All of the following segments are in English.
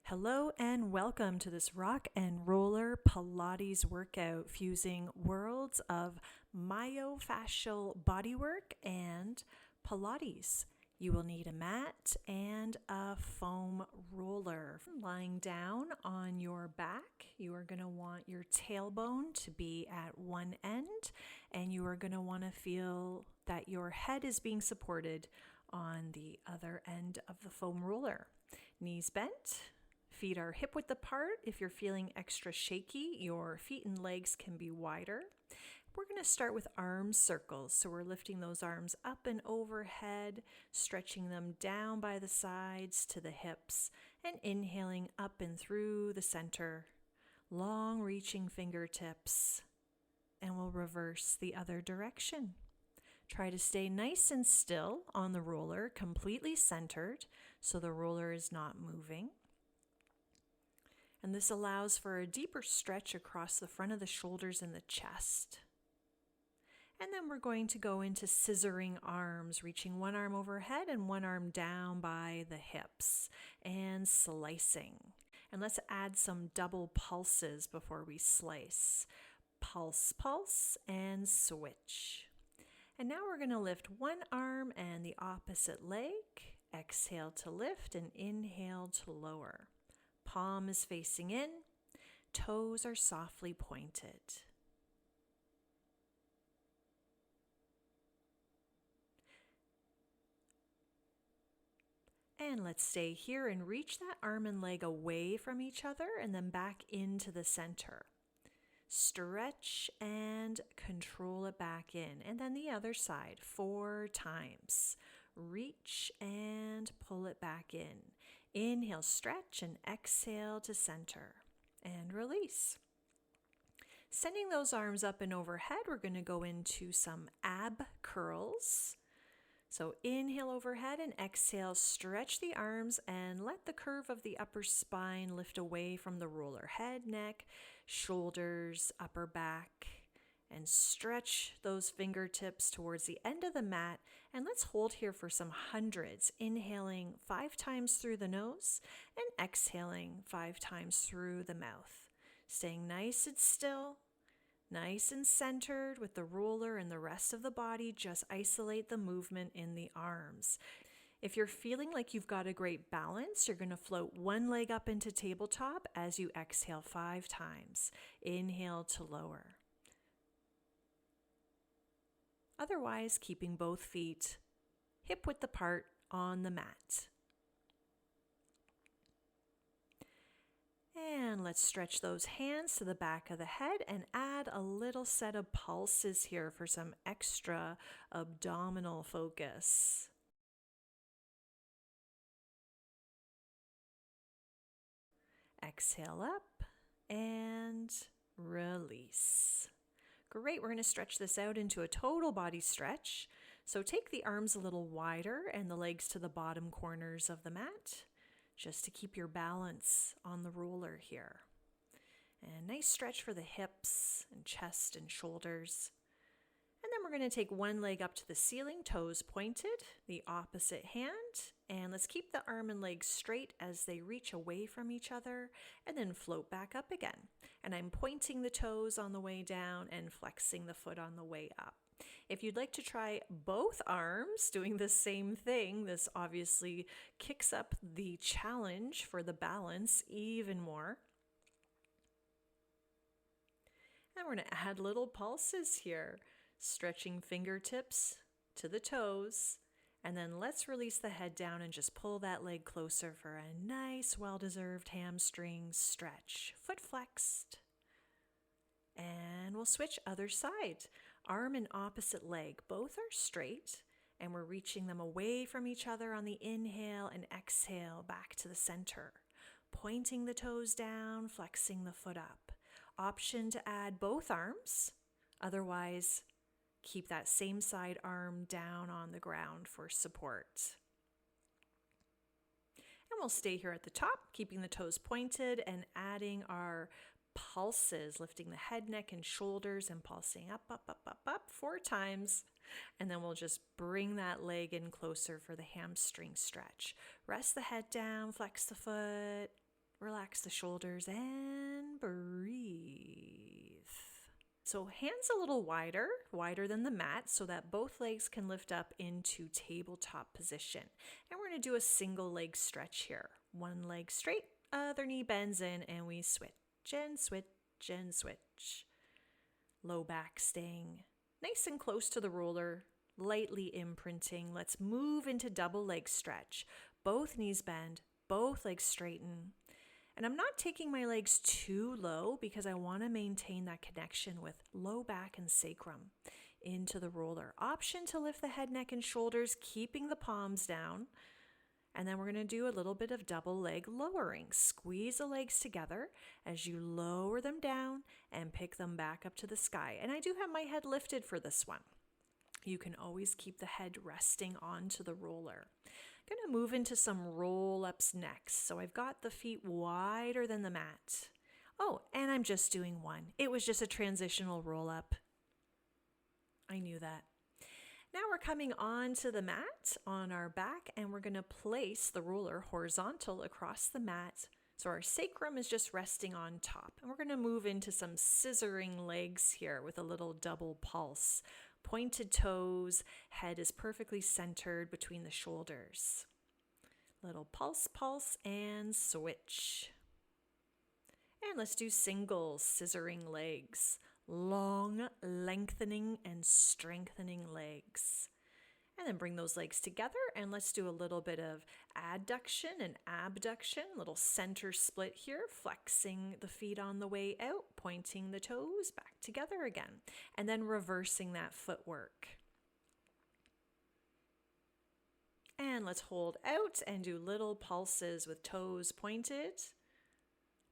Hello and welcome to this rock and roller Pilates workout fusing worlds of myofascial bodywork and Pilates. You will need a mat and a foam roller. Lying down on your back, you are going to want your tailbone to be at one end, and you are going to want to feel that your head is being supported on the other end of the foam roller. Knees bent. Feet are hip width apart. If you're feeling extra shaky, your feet and legs can be wider. We're going to start with arm circles. So we're lifting those arms up and overhead, stretching them down by the sides to the hips, and inhaling up and through the center. Long reaching fingertips. And we'll reverse the other direction. Try to stay nice and still on the roller, completely centered, so the roller is not moving. And this allows for a deeper stretch across the front of the shoulders and the chest. And then we're going to go into scissoring arms, reaching one arm overhead and one arm down by the hips, and slicing. And let's add some double pulses before we slice. Pulse, pulse, and switch. And now we're going to lift one arm and the opposite leg. Exhale to lift and inhale to lower. Palm is facing in, toes are softly pointed. And let's stay here and reach that arm and leg away from each other and then back into the center. Stretch and control it back in. And then the other side, 4 times. Reach and pull it back in. Inhale, stretch, and exhale to center. And release. Sending those arms up and overhead, we're going to go into some ab curls. So inhale overhead and exhale, stretch the arms and let the curve of the upper spine lift away from the roller. Head, neck, shoulders, upper back. And stretch those fingertips towards the end of the mat. And let's hold here for some hundreds. Inhaling 5 times through the nose and exhaling 5 times through the mouth. Staying nice and still, nice and centered with the roller and the rest of the body. Just isolate the movement in the arms. If you're feeling like you've got a great balance, you're going to float one leg up into tabletop as you exhale 5 times. Inhale to lower. Otherwise, keeping both feet hip width apart on the mat. And let's stretch those hands to the back of the head and add a little set of pulses here for some extra abdominal focus. Exhale up and release. Great, we're going to stretch this out into a total body stretch. So take the arms a little wider and the legs to the bottom corners of the mat, just to keep your balance on the roller here. And nice stretch for the hips and chest and shoulders. And then we're going to take one leg up to the ceiling, toes pointed, the opposite hand. And let's keep the arm and leg straight as they reach away from each other and then float back up again. And I'm pointing the toes on the way down and flexing the foot on the way up. If you'd like to try both arms doing the same thing, this obviously kicks up the challenge for the balance even more. And we're going to add little pulses here, stretching fingertips to the toes. And then let's release the head down and just pull that leg closer for a nice, well-deserved hamstring stretch. Foot flexed. And we'll switch other side. Arm and opposite leg, both are straight. And we're reaching them away from each other on the inhale and exhale back to the center. Pointing the toes down, flexing the foot up. Option to add both arms. Otherwise, keep that same side arm down on the ground for support. And we'll stay here at the top, keeping the toes pointed and adding our pulses, lifting the head, neck, and shoulders and pulsing up, up, up, up, up 4 times. And then we'll just bring that leg in closer for the hamstring stretch. Rest the head down, flex the foot, relax the shoulders, and breathe. So hands a little wider than the mat, so that both legs can lift up into tabletop position. And we're going to do a single leg stretch here. One leg straight, other knee bends in, and we switch and switch and switch. Low back staying nice and close to the roller, lightly imprinting. Let's move into double leg stretch. Both knees bend, both legs straighten. And I'm not taking my legs too low because I want to maintain that connection with low back and sacrum into the roller. Option to lift the head, neck, and shoulders, keeping the palms down. And then we're going to do a little bit of double leg lowering. Squeeze the legs together as you lower them down and pick them back up to the sky. And I do have my head lifted for this one. You can always keep the head resting onto the roller. I'm going to move into some roll-ups next. So I've got the feet wider than the mat. Oh, and I'm just doing one. It was just a transitional roll-up. I knew that. Now we're coming onto the mat on our back, and we're going to place the roller horizontal across the mat. So our sacrum is just resting on top. And we're going to move into some scissoring legs here with a little double pulse. Pointed toes, head is perfectly centered between the shoulders. Little pulse, pulse, and switch. And let's do single scissoring legs. Long, lengthening, and strengthening legs. And then bring those legs together, and let's do a little bit of adduction and abduction, little center split here, flexing the feet on the way out, pointing the toes back together again, and then reversing that footwork. And let's hold out and do little pulses with toes pointed,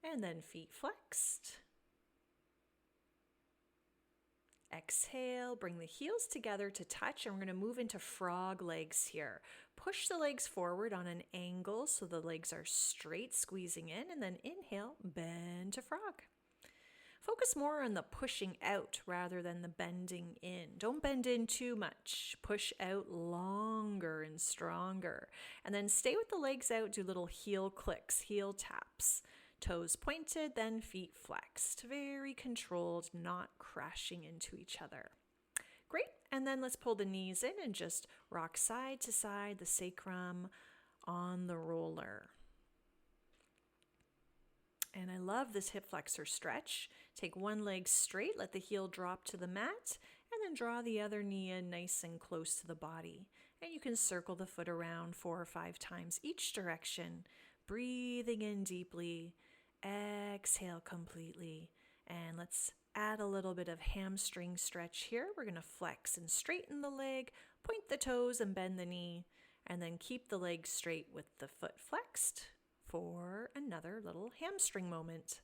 and then feet flexed. Exhale, bring the heels together to touch, and we're going to move into frog legs here. Push the legs forward on an angle so the legs are straight, squeezing in, and then inhale, bend to frog. Focus more on the pushing out rather than the bending in. Don't bend in too much. Push out longer and stronger. And then stay with the legs out, do little heel clicks, heel taps. Toes pointed, then feet flexed. Very controlled, not crashing into each other. Great. And then let's pull the knees in and just rock side to side, the sacrum on the roller. And I love this hip flexor stretch. Take one leg straight, let the heel drop to the mat, and then draw the other knee in nice and close to the body. And you can circle the foot around 4 or 5 times each direction, breathing in deeply. Exhale completely. And let's add a little bit of hamstring stretch here. We're going to flex and straighten the leg, point the toes and bend the knee, and then keep the leg straight with the foot flexed for another little hamstring moment.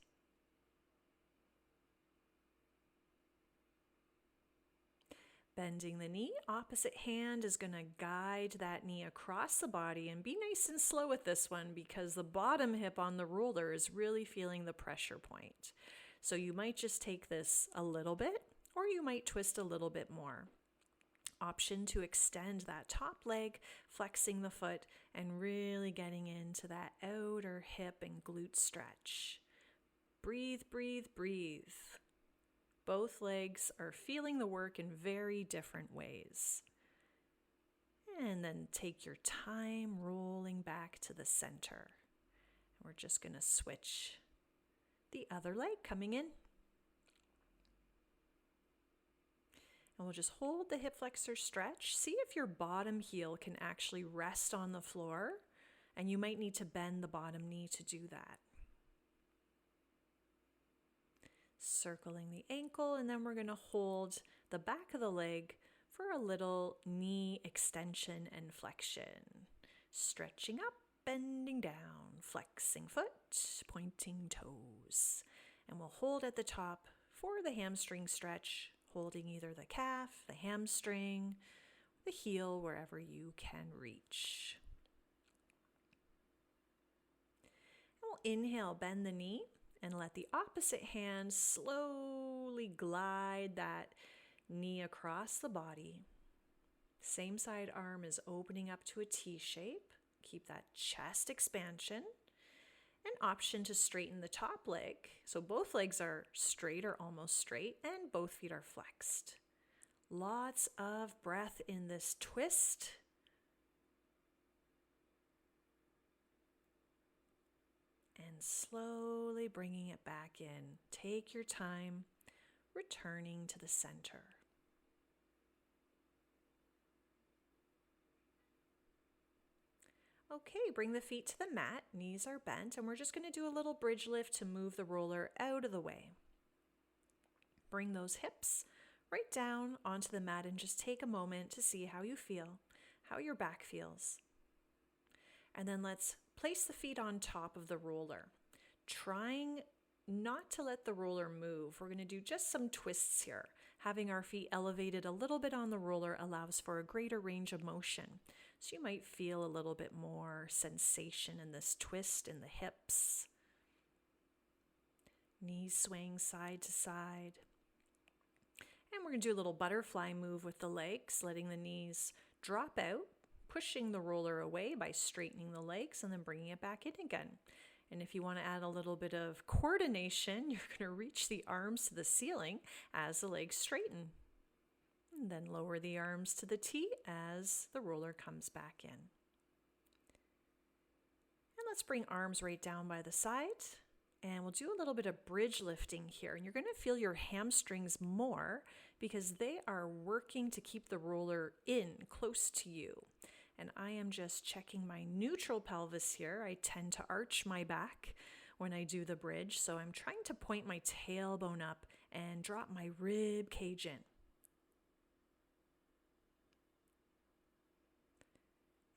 Bending the knee, opposite hand is going to guide that knee across the body, and be nice and slow with this one because the bottom hip on the roller is really feeling the pressure point. So you might just take this a little bit, or you might twist a little bit more. Option to extend that top leg, flexing the foot, and really getting into that outer hip and glute stretch. Breathe, breathe, breathe. Both legs are feeling the work in very different ways. And then take your time rolling back to the center. We're just going to switch the other leg coming in. And we'll just hold the hip flexor stretch. See if your bottom heel can actually rest on the floor, and you might need to bend the bottom knee to do that. Circling the ankle, and then we're going to hold the back of the leg for a little knee extension and flexion. Stretching up, bending down, flexing foot, pointing toes. And we'll hold at the top for the hamstring stretch, holding either the calf, the hamstring, the heel, wherever you can reach. And we'll inhale, bend the knee, And let the opposite hand slowly glide that knee across the body. Same side arm is opening up to a T shape. Keep that chest expansion. An option to straighten the top leg. So both legs are straight or almost straight, and both feet are flexed. Lots of breath in this twist. And slowly bringing it back in. Take your time, returning to the center. Okay, bring the feet to the mat, knees are bent, and we're just going to do a little bridge lift to move the roller out of the way. Bring those hips right down onto the mat and just take a moment to see how you feel, how your back feels. And then let's place the feet on top of the roller, trying not to let the roller move. We're going to do just some twists here. Having our feet elevated a little bit on the roller allows for a greater range of motion. So you might feel a little bit more sensation in this twist in the hips. Knees swaying side to side. And we're going to do a little butterfly move with the legs, letting the knees drop out, pushing the roller away by straightening the legs and then bringing it back in again. And if you want to add a little bit of coordination, you're going to reach the arms to the ceiling as the legs straighten. And then lower the arms to the T as the roller comes back in. And let's bring arms right down by the side. And we'll do a little bit of bridge lifting here. And you're going to feel your hamstrings more because they are working to keep the roller in close to you. And I am just checking my neutral pelvis here. I tend to arch my back when I do the bridge. So I'm trying to point my tailbone up and drop my rib cage in.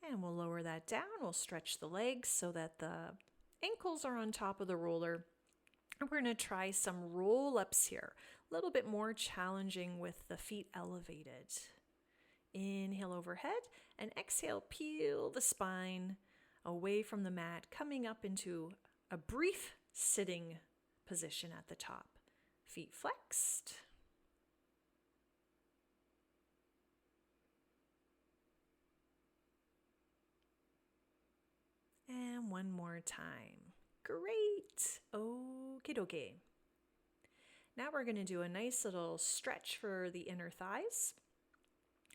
And we'll lower that down. We'll stretch the legs so that the ankles are on top of the roller. And we're going to try some roll-ups here. A little bit more challenging with the feet elevated. Inhale overhead and exhale, peel the spine away from the mat, coming up into a brief sitting position at the top. Feet flexed. And one more time. Great. Okie dokie. Now we're going to do a nice little stretch for the inner thighs.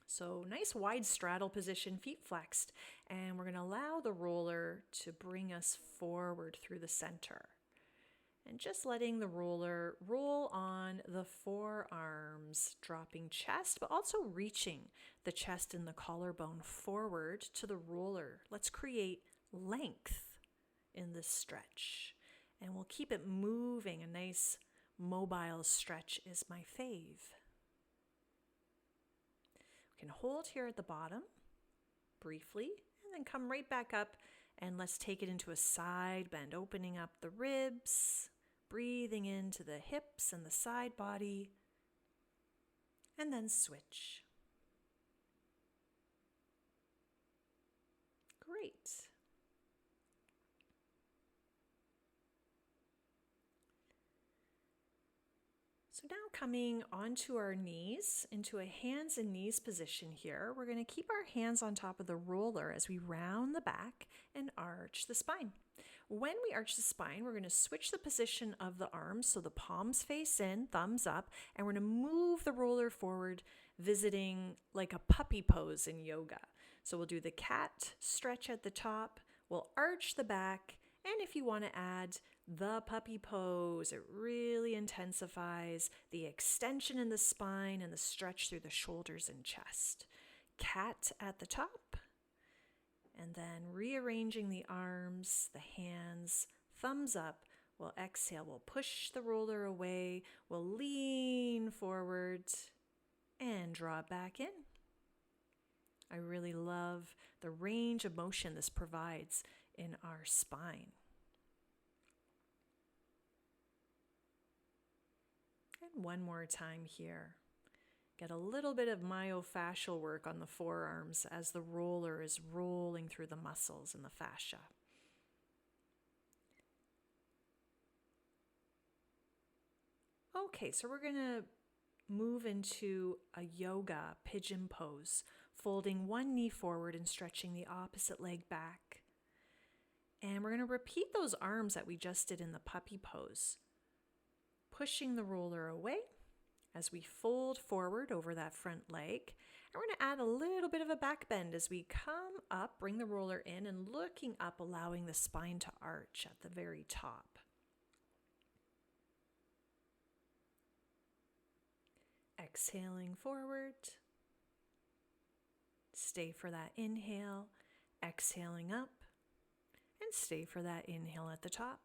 So nice wide straddle position, feet flexed. And we're going to allow the roller to bring us forward through the center. And just letting the roller roll on the forearms, dropping chest, but also reaching the chest and the collarbone forward to the roller. Let's create length in this stretch, and we'll keep it moving. A nice mobile stretch is my fave. We can hold here at the bottom briefly and then come right back up, and let's take it into a side bend, opening up the ribs, breathing into the hips and the side body, and then switch. Great. So now coming onto our knees, into a hands and knees position here, we're going to keep our hands on top of the roller as we round the back and arch the spine. When we arch the spine, we're going to switch the position of the arms so the palms face in, thumbs up, and we're going to move the roller forward, visiting like a puppy pose in yoga. So we'll do the cat stretch at the top, we'll arch the back, and if you want to add the puppy pose, it really intensifies the extension in the spine and the stretch through the shoulders and chest. Cat at the top, and then rearranging the arms, the hands, thumbs up. We'll exhale, we'll push the roller away, we'll lean forward and draw it back in. I really love the range of motion this provides in our spine. And one more time here. Get a little bit of myofascial work on the forearms as the roller is rolling through the muscles and the fascia. Okay, so we're going to move into a yoga pigeon pose, folding one knee forward and stretching the opposite leg back. And we're going to repeat those arms that we just did in the puppy pose, pushing the roller away as we fold forward over that front leg. And we're going to add a little bit of a back bend as we come up, bring the roller in and looking up, allowing the spine to arch at the very top. Exhaling forward. Stay for that inhale. Exhaling up. And stay for that inhale at the top.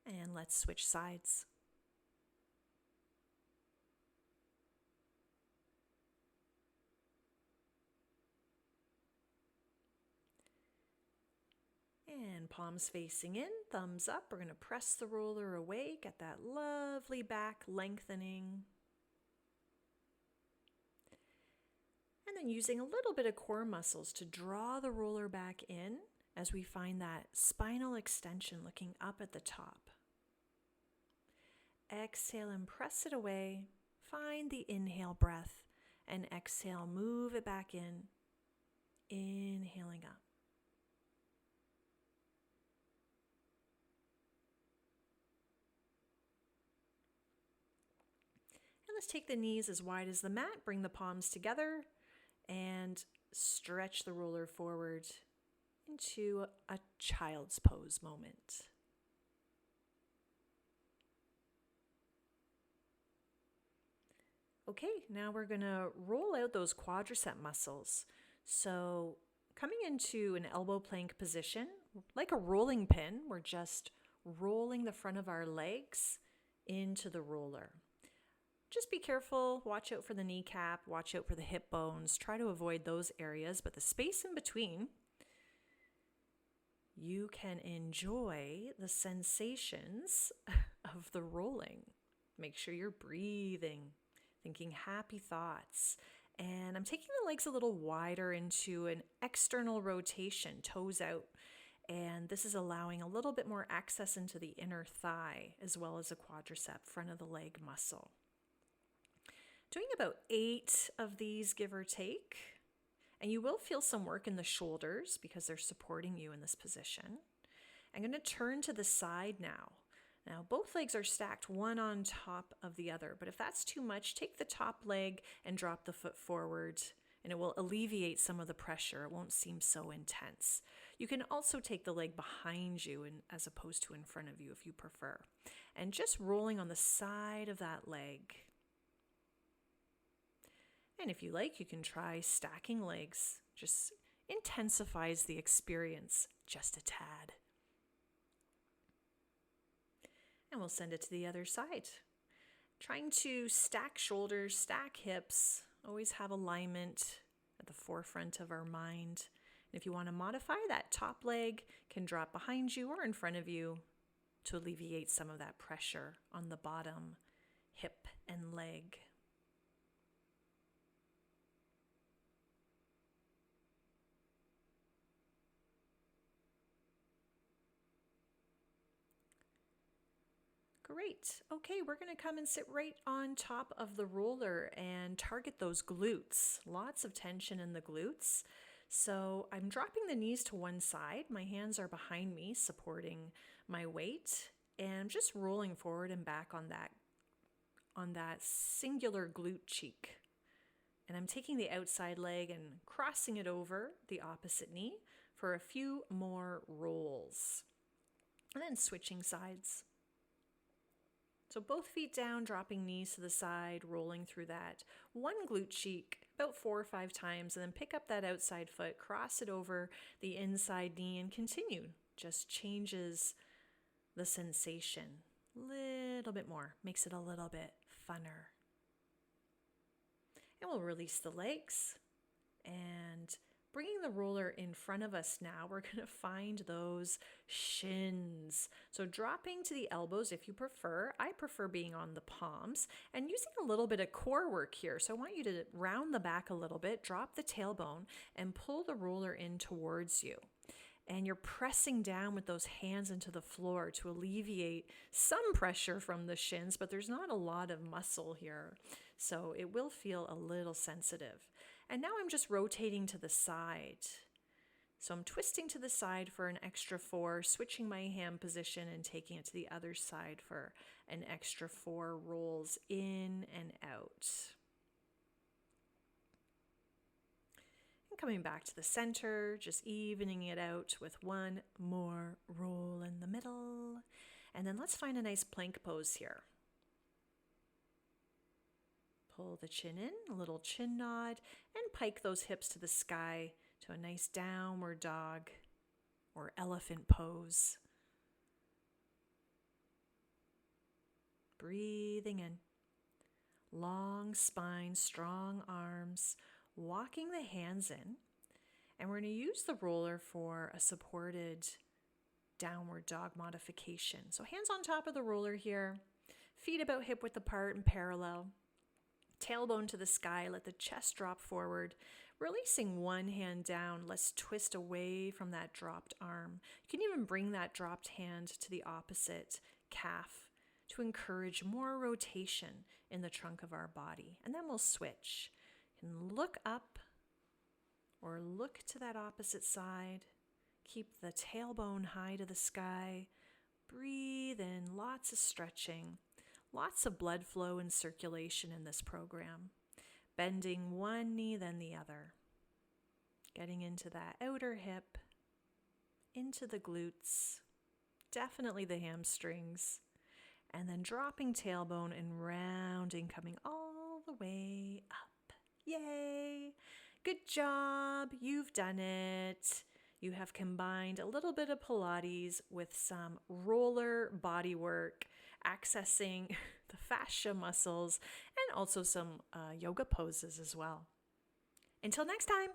And let's switch sides. And palms facing in, thumbs up. We're going to press the roller away, get that lovely back lengthening. And then using a little bit of core muscles to draw the roller back in as we find that spinal extension looking up at the top. Exhale and press it away. Find the inhale breath and exhale, move it back in. Inhaling up. And let's take the knees as wide as the mat, bring the palms together and stretch the roller forward into a child's pose moment. Okay, now we're going to roll out those quadricep muscles. So coming into an elbow plank position, like a rolling pin, we're just rolling the front of our legs into the roller. Just be careful, watch out for the kneecap, watch out for the hip bones, try to avoid those areas, but the space in between, you can enjoy the sensations of the rolling. Make sure you're breathing, thinking happy thoughts. And I'm taking the legs a little wider into an external rotation, toes out. And this is allowing a little bit more access into the inner thigh, as well as the quadricep, front of the leg muscle. Doing about 8 of these, give or take. And you will feel some work in the shoulders because they're supporting you in this position. I'm going to turn to the side now. Now, both legs are stacked one on top of the other, but if that's too much, take the top leg and drop the foot forward, and it will alleviate some of the pressure. It won't seem so intense. You can also take the leg behind you as opposed to in front of you if you prefer. And just rolling on the side of that leg. And if you like, you can try stacking legs. Just intensifies the experience just a tad. And we'll send it to the other side. Trying to stack shoulders, stack hips, always have alignment at the forefront of our mind. And if you want to modify, that top leg can drop behind you or in front of you to alleviate some of that pressure on the bottom hip and leg. Great. Okay, we're going to come and sit right on top of the roller and target those glutes. Lots of tension in the glutes. So I'm dropping the knees to one side. My hands are behind me, supporting my weight, and I'm just rolling forward and back on that singular glute cheek. And I'm taking the outside leg and crossing it over the opposite knee for a few more rolls. And then switching sides. So both feet down, dropping knees to the side, rolling through that one glute cheek about 4 or 5 times, and then pick up that outside foot, cross it over the inside knee, and continue. Just changes the sensation a little bit more, makes it a little bit funner. And we'll release the legs and bringing the roller in front of us now, we're going to find those shins. So dropping to the elbows if you prefer. I prefer being on the palms and using a little bit of core work here. So I want you to round the back a little bit, drop the tailbone, and pull the roller in towards you. And you're pressing down with those hands into the floor to alleviate some pressure from the shins, but there's not a lot of muscle here. So it will feel a little sensitive. And now I'm just rotating to the side. So I'm twisting to the side for an extra 4, switching my hand position and taking it to the other side for an extra 4 rolls in and out. Coming back to the center, just evening it out with one more roll in the middle. And then let's find a nice plank pose here. Pull the chin in, a little chin nod, and pike those hips to the sky to a nice downward dog or elephant pose. Breathing in. Long spine, strong arms. Walking the hands in, and we're going to use the roller for a supported downward dog modification. So hands on top of the roller here, feet about hip width apart and parallel, tailbone to the sky, let the chest drop forward, releasing one hand down. Let's twist away from that dropped arm. You can even bring that dropped hand to the opposite calf to encourage more rotation in the trunk of our body, and then we'll switch. And look up or look to that opposite side. Keep the tailbone high to the sky. Breathe in, lots of stretching, lots of blood flow and circulation in this program. Bending one knee, then the other. Getting into that outer hip, into the glutes, definitely the hamstrings, and then dropping tailbone and rounding, coming all the way up. Yay! Good job. You've done it. You have combined a little bit of Pilates with some roller body work, accessing the fascia muscles, and also some yoga poses as well. Until next time.